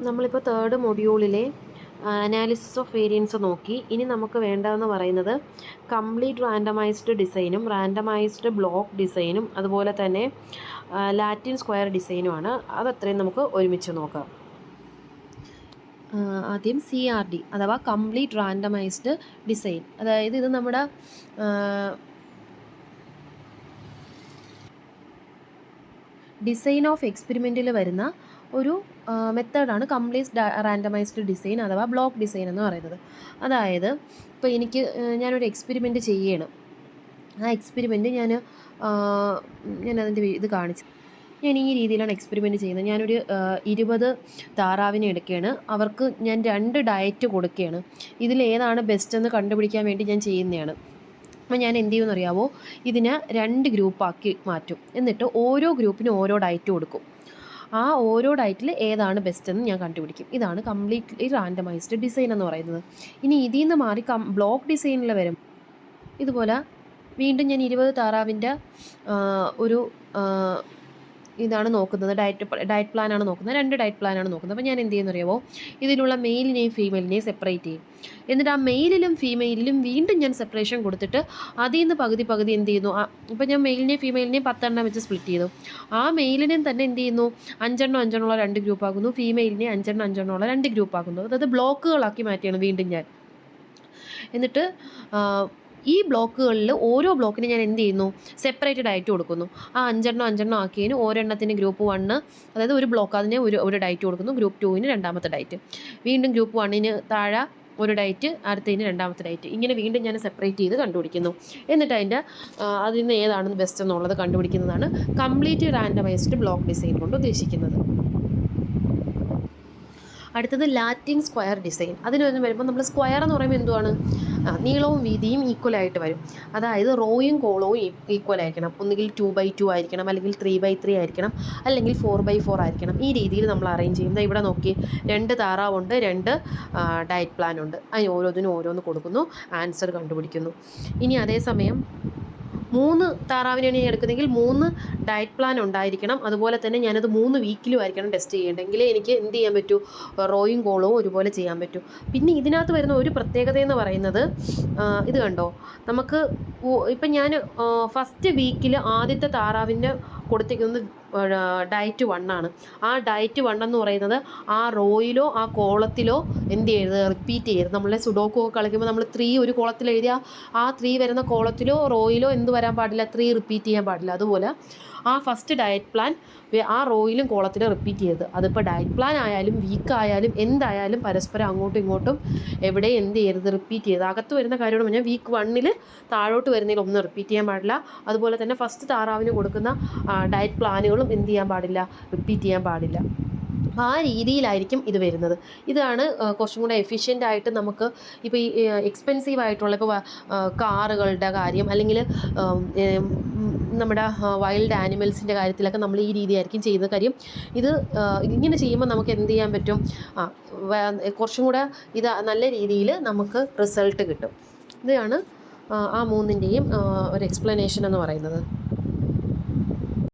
നമ്മളിപ്പോൾ third മൊഡ്യൂളിലെ analysis of variance നോക്കി. ഇനി നമുക്ക് വേണ്ടതെന്ന് പറയുന്നത് കംപ്ലീറ്റ് റാൻഡമൈസ്ഡ് ഡിസൈനും റാൻഡമൈസ്ഡ് ബ്ലോക്ക് ഡിസൈനും അതുപോലെ തന്നെ ലാറ്റിൻ സ്ക്വയർ ഡിസൈനുമാണ്. അതത്രയും നമുക്ക് ഒരുമിച്ച് നോക്കാം. ആദ്യം CRD അഥവാ കംപ്ലീറ്റ് റാൻഡമൈസ്ഡ് ഡിസൈൻ. അതായത് ഇത് നമ്മുടെ ഡിസൈൻ ഓഫ് എക്സ്പെരിമെൻറ്റിൽ വരുന്ന ഒരു മെത്തേഡാണ് കംപ്ലീറ്റ് റാൻഡമൈസ്ഡ് ഡിസൈൻ അഥവാ ബ്ലോക്ക് ഡിസൈൻ എന്ന് പറയുന്നത്. അതായത് ഇപ്പോൾ ഞാനൊരു എക്സ്പെരിമെൻറ്റ് ചെയ്യണം. ആ എക്സ്പെരിമെൻറ്റ് ഞാനതിൻ്റെ ഇത് കാണിച്ചു. ഞാൻ ഈ രീതിയിലാണ് എക്സ്പെരിമെൻറ്റ് ചെയ്യുന്നത്. ഞാനൊരു 20 താറാവിനെ എടുക്കുകയാണ്. അവർക്ക് ഞാൻ 2 ഡയറ്റ് കൊടുക്കുകയാണ്. ഇതിലേതാണ് ബെസ്റ്റ് എന്ന് കണ്ടുപിടിക്കാൻ വേണ്ടി ഞാൻ ചെയ്യുന്നതാണ്. അപ്പോൾ ഞാൻ എന്ത് ചെയ്യുമെന്ന് അറിയാമോ? ഇതിനെ 2 ഗ്രൂപ്പാക്കി മാറ്റും. എന്നിട്ട് ഓരോ ഗ്രൂപ്പിനും ഓരോ ഡയറ്റ് കൊടുക്കും. ആ ഓരോ ഡയറ്റിൽ ഏതാണ് ബെസ്റ്റ് എന്ന് ഞാൻ കണ്ടുപിടിക്കും. ഇതാണ് കംപ്ലീറ്റ്ലി റാൻഡമൈസ്ഡ് ഡിസൈൻ എന്ന് പറയുന്നത്. ഇനി ഇതിൽ നിന്ന് മാറി ബ്ലോക്ക് ഡിസൈനിൽ വരും. ഇതുപോലെ വീണ്ടും ഞാൻ 20 താറാവിൻ്റെ ഒരു ഇതാണ് നോക്കുന്നത്. ഡയറ്റ് പ്ലാനാണ് നോക്കുന്നത്. 2 ഡയറ്റ് പ്ലാനാണ് നോക്കുന്നത്. അപ്പോൾ ഞാൻ എന്ത് ചെയ്യുമെന്ന് അറിയാമോ? ഇതിലുള്ള മെയിലിനെയും ഫീമെയിലിനെയും സെപ്പറേറ്റ് ചെയ്യും. എന്നിട്ട് ആ മെയിലിലും ഫീമെയിലിലും വീണ്ടും ഞാൻ സെപ്പറേഷൻ കൊടുത്തിട്ട് അതിൽ നിന്ന് പകുതി എന്ത് ചെയ്യുന്നു? ഇപ്പോൾ ഞാൻ മെയിലിനെയും ഫീമെയിലിനെയും 10 എണ്ണം വെച്ച് സ്പ്ലിറ്റ് ചെയ്തു. ആ മെയിലിനെയും തന്നെ എന്ത് ചെയ്യുന്നു? 5 എണ്ണമുള്ള 2 ഗ്രൂപ്പാക്കുന്നു. ഫീമെയിലിനെ 5 എണ്ണമുള്ള 2 ഗ്രൂപ്പാക്കുന്നു. അതായത് ബ്ലോക്കുകളാക്കി മാറ്റിയാണ് വീണ്ടും ഞാൻ. എന്നിട്ട് ഈ ബ്ലോക്കുകളിൽ ഓരോ ബ്ലോക്കിന് ഞാൻ എന്ത് ചെയ്യുന്നു? സെപ്പറേറ്റ് ഡയറ്റ് കൊടുക്കുന്നു. ആ 5 എണ്ണം ആക്കിയതിന് ഒരെണ്ണത്തിന് ഗ്രൂപ്പ് 1, അതായത് ഒരു ബ്ലോക്ക് അതിന് ഒരു ഡയറ്റ് കൊടുക്കുന്നു. ഗ്രൂപ്പ് 2ന് രണ്ടാമത്തെ ഡയറ്റ്. വീണ്ടും ഗ്രൂപ്പ് 1ന് താഴെ ഒരു ഡയറ്റ്, അടുത്തതിന് രണ്ടാമത്തെ ഡയറ്റ്. ഇങ്ങനെ വീണ്ടും ഞാൻ സെപ്പറേറ്റ് ചെയ്ത് കണ്ടുപിടിക്കുന്നു. എന്നിട്ട് അതിൽ നിന്ന് ഏതാണ് ബെസ്റ്റ് എന്നുള്ളത് കണ്ടുപിടിക്കുന്നതാണ് കംപ്ലീറ്റ് റാൻഡമൈസ്ഡ് ബ്ലോക്ക് ഡിസൈൻ കൊണ്ട് ഉദ്ദേശിക്കുന്നത്. അടുത്തത് ലാറ്റിൻ സ്ക്വയർ ഡിസൈൻ. അതിനൊന്നും വരുമ്പോൾ നമ്മൾ സ്ക്വയർ എന്ന് പറയുമ്പോൾ എന്തുവാണ്? നീളവും വീതിയും ഈക്വലായിട്ട് വരും. അതായത് റോയും കോളവും ഈക്വൽ ആയിരിക്കണം. ഒന്നുകിൽ 2x2 ആയിരിക്കണം, അല്ലെങ്കിൽ 3x3 ആയിരിക്കണം, അല്ലെങ്കിൽ 4x4 ആയിരിക്കണം. ഈ രീതിയിൽ നമ്മൾ അറേഞ്ച് ചെയ്യുന്നത്. ഇവിടെ നോക്കി 2 താറാവുണ്ട്, 2 ഡയറ്റ് പ്ലാൻ ഉണ്ട്. അതിന് ഓരോന്നിനും ഓരോന്ന് കൊടുക്കുന്നു, ആൻസർ കണ്ടുപിടിക്കുന്നു. ഇനി അതേസമയം 3 താറാവിനാണ് ഞാൻ എടുക്കുന്നതെങ്കിൽ 3 ഡയറ്റ് പ്ലാൻ ഉണ്ടായിരിക്കണം. അതുപോലെ തന്നെ ഞാനത് 3 വീക്കിലും ആയിരിക്കണം ടെസ്റ്റ് ചെയ്യേണ്ടെങ്കിൽ എനിക്ക് എന്ത് ചെയ്യാൻ പറ്റൂ? റോയും കോളവും ഒരുപോലെ ചെയ്യാൻ പറ്റൂ. പിന്നെ ഇതിനകത്ത് വരുന്ന ഒരു പ്രത്യേകത എന്ന് പറയുന്നത് ഇത് കണ്ടോ, നമുക്ക് ഇപ്പം ഞാൻ ഫസ്റ്റ് വീക്കിൽ ആദ്യത്തെ താറാവിൻ്റെ കൊടുത്തിരിക്കുന്നത് ഡയറ്റ് 1 ആണ്. ആ ഡയറ്റ് 1 എന്ന് പറയുന്നത് ആ റോയിലോ ആ കോളത്തിലോ എന്ത് ചെയ്യരുത്? റിപ്പീറ്റ് ചെയ്യരുത്. നമ്മളെ സുഡോക്കു ഒക്കെ കളിക്കുമ്പോൾ നമ്മൾ 3 ഒരു കോളത്തിൽ എഴുതിയാൽ ആ 3 വരുന്ന കോളത്തിലോ റോയിലോ എന്ത് വരാൻ പാടില്ല? 3 റിപ്പീറ്റ് ചെയ്യാൻ പാടില്ല. അതുപോലെ ആ ഫസ്റ്റ് ഡയറ്റ് പ്ലാൻ ആ റോയിലും കോളത്തിലും റിപ്പീറ്റ് ചെയ്യരുത്. അതിപ്പോൾ ഡയറ്റ് പ്ലാൻ ആയാലും വീക്കായാലും എന്തായാലും പരസ്പരം അങ്ങോട്ടും ഇങ്ങോട്ടും എവിടെ എന്ത് ചെയ്യരുത്? റിപ്പീറ്റ് ചെയ്ത് അകത്ത് വരുന്ന കാര്യമാണ് പറഞ്ഞാൽ വീക്ക് 1ൽ താഴോട്ട് വരുന്നതിൽ ഒന്നും റിപ്പീറ്റ് ചെയ്യാൻ പാടില്ല. അതുപോലെ തന്നെ ഫസ്റ്റ് താറാവിന് കൊടുക്കുന്ന ഡയറ്റ് പ്ലാനുകളും എന്ത് ചെയ്യാൻ പാടില്ല? റിപ്പീറ്റ് ചെയ്യാൻ പാടില്ല. അപ്പോൾ ആ രീതിയിലായിരിക്കും ഇത് വരുന്നത്. ഇതാണ് കുറച്ചും കൂടെ എഫിഷ്യൻ്റ് ആയിട്ട് നമുക്ക് ഇപ്പോൾ ഈ എക്സ്പെൻസീവ് ആയിട്ടുള്ള ഇപ്പോൾ കാറുകളുടെ കാര്യം, അല്ലെങ്കിൽ നമ്മുടെ വൈൽഡ് ആനിമൽസിൻ്റെ കാര്യത്തിലൊക്കെ നമ്മൾ ഈ രീതിയായിരിക്കും ചെയ്യുന്നത്. കാര്യം ഇത് ഇങ്ങനെ ചെയ്യുമ്പോൾ നമുക്ക് എന്ത് ചെയ്യാൻ പറ്റും? കുറച്ചും കൂടെ ഇത് നല്ല രീതിയിൽ നമുക്ക് റിസൾട്ട് കിട്ടും. ഇതാണ് ആ 3ൻ്റെയും ഒരു എക്സ്പ്ലനേഷൻ എന്ന് പറയുന്നത്.